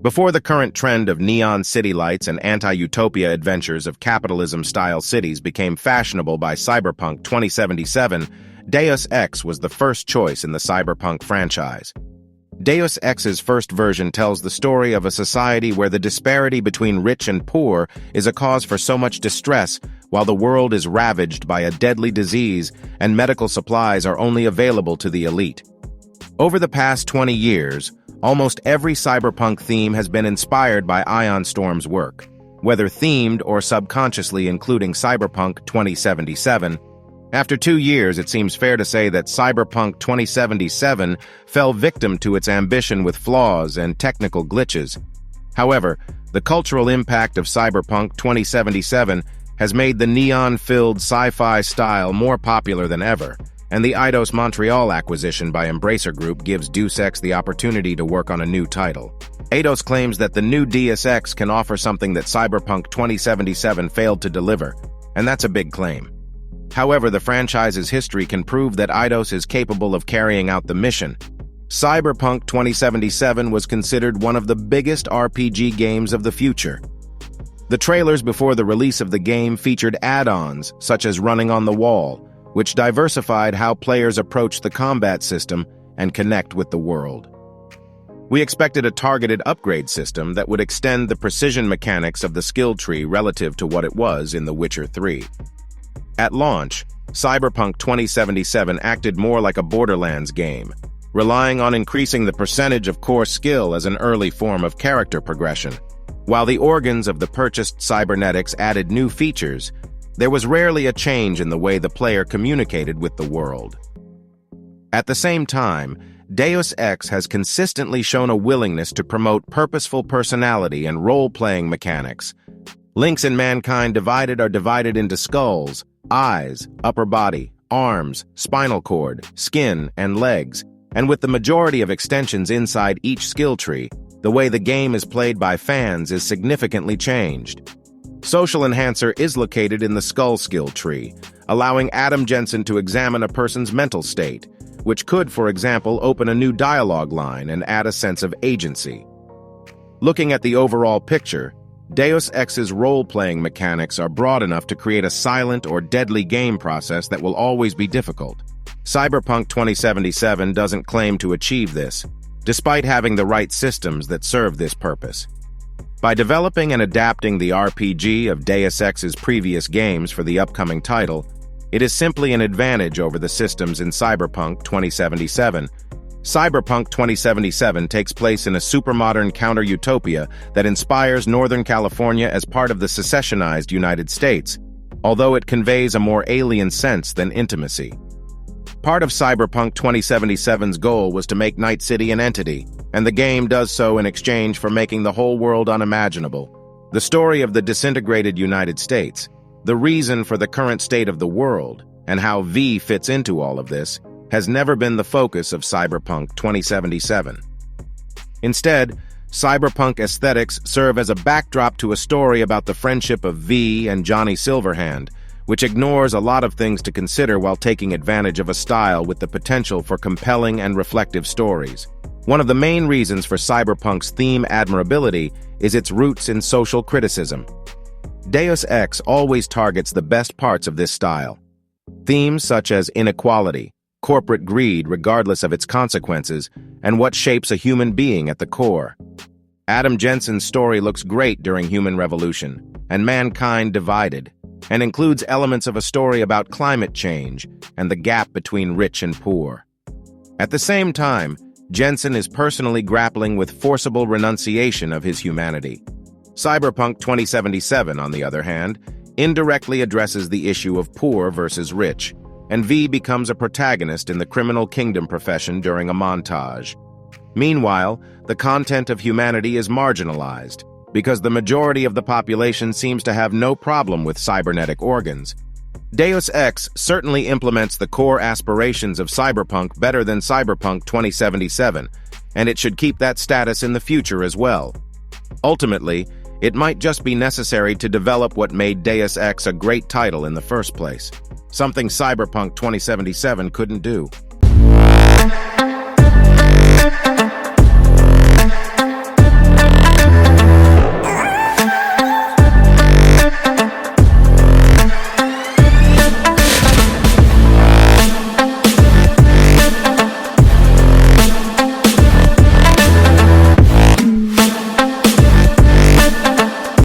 Before the current trend of neon city lights and anti-utopia adventures of capitalism-style cities became fashionable by Cyberpunk 2077, Deus Ex was the first choice in the Cyberpunk franchise. Deus Ex's first version tells the story of a society where the disparity between rich and poor is a cause for so much distress, while the world is ravaged by a deadly disease and medical supplies are only available to the elite. Over the past 20 years, almost every cyberpunk theme has been inspired by Ion Storm's work, whether themed or subconsciously including Cyberpunk 2077. After 2 years, it seems fair to say that Cyberpunk 2077 fell victim to its ambition with flaws and technical glitches. However, the cultural impact of Cyberpunk 2077 has made the neon-filled sci-fi style more popular than ever, and the Eidos Montreal acquisition by Embracer Group gives Deus Ex the opportunity to work on a new title. Eidos claims that the new Deus Ex can offer something that Cyberpunk 2077 failed to deliver, and that's a big claim. However, the franchise's history can prove that Eidos is capable of carrying out the mission. Cyberpunk 2077 was considered one of the biggest RPG games of the future. The trailers before the release of the game featured add-ons, such as Running on the Wall, which diversified how players approach the combat system and connect with the world. We expected a targeted upgrade system that would extend the precision mechanics of the skill tree relative to what it was in The Witcher 3. At launch, Cyberpunk 2077 acted more like a Borderlands game, relying on increasing the percentage of core skill as an early form of character progression. While the organs of the purchased cybernetics added new features, there was rarely a change in the way the player communicated with the world. At the same time, Deus Ex has consistently shown a willingness to promote purposeful personality and role-playing mechanics. Links in Mankind Divided are divided into skulls, eyes, upper body, arms, spinal cord, skin, and legs, and with the majority of extensions inside each skill tree, the way the game is played by fans is significantly changed. Social Enhancer is located in the Skull skill tree, allowing Adam Jensen to examine a person's mental state, which could, for example, open a new dialogue line and add a sense of agency. Looking at the overall picture, Deus Ex's role-playing mechanics are broad enough to create a silent or deadly game process that will always be difficult. Cyberpunk 2077 doesn't claim to achieve this, despite having the right systems that serve this purpose. By developing and adapting the RPG of Deus Ex's previous games for the upcoming title, it is simply an advantage over the systems in Cyberpunk 2077. Cyberpunk 2077 takes place in a supermodern counter-utopia that inspires Northern California as part of the secessionized United States, although it conveys a more alien sense than intimacy. Part of Cyberpunk 2077's goal was to make Night City an entity, and the game does so in exchange for making the whole world unimaginable. The story of the disintegrated United States, the reason for the current state of the world, and how V fits into all of this, has never been the focus of Cyberpunk 2077. Instead, cyberpunk aesthetics serve as a backdrop to a story about the friendship of V and Johnny Silverhand, which ignores a lot of things to consider while taking advantage of a style with the potential for compelling and reflective stories. One of the main reasons for Cyberpunk's theme admirability is its roots in social criticism. Deus Ex always targets the best parts of this style. Themes such as inequality, corporate greed regardless of its consequences, and what shapes a human being at the core. Adam Jensen's story looks great during Human Revolution and Mankind Divided, and includes elements of a story about climate change and the gap between rich and poor. At the same time, Jensen is personally grappling with forcible renunciation of his humanity. Cyberpunk 2077, on the other hand, indirectly addresses the issue of poor versus rich, and V becomes a protagonist in the criminal kingdom profession during a montage. Meanwhile, the content of humanity is marginalized, because the majority of the population seems to have no problem with cybernetic organs. Deus Ex certainly implements the core aspirations of Cyberpunk better than Cyberpunk 2077, and it should keep that status in the future as well. Ultimately, it might just be necessary to develop what made Deus Ex a great title in the first place, something Cyberpunk 2077 couldn't do.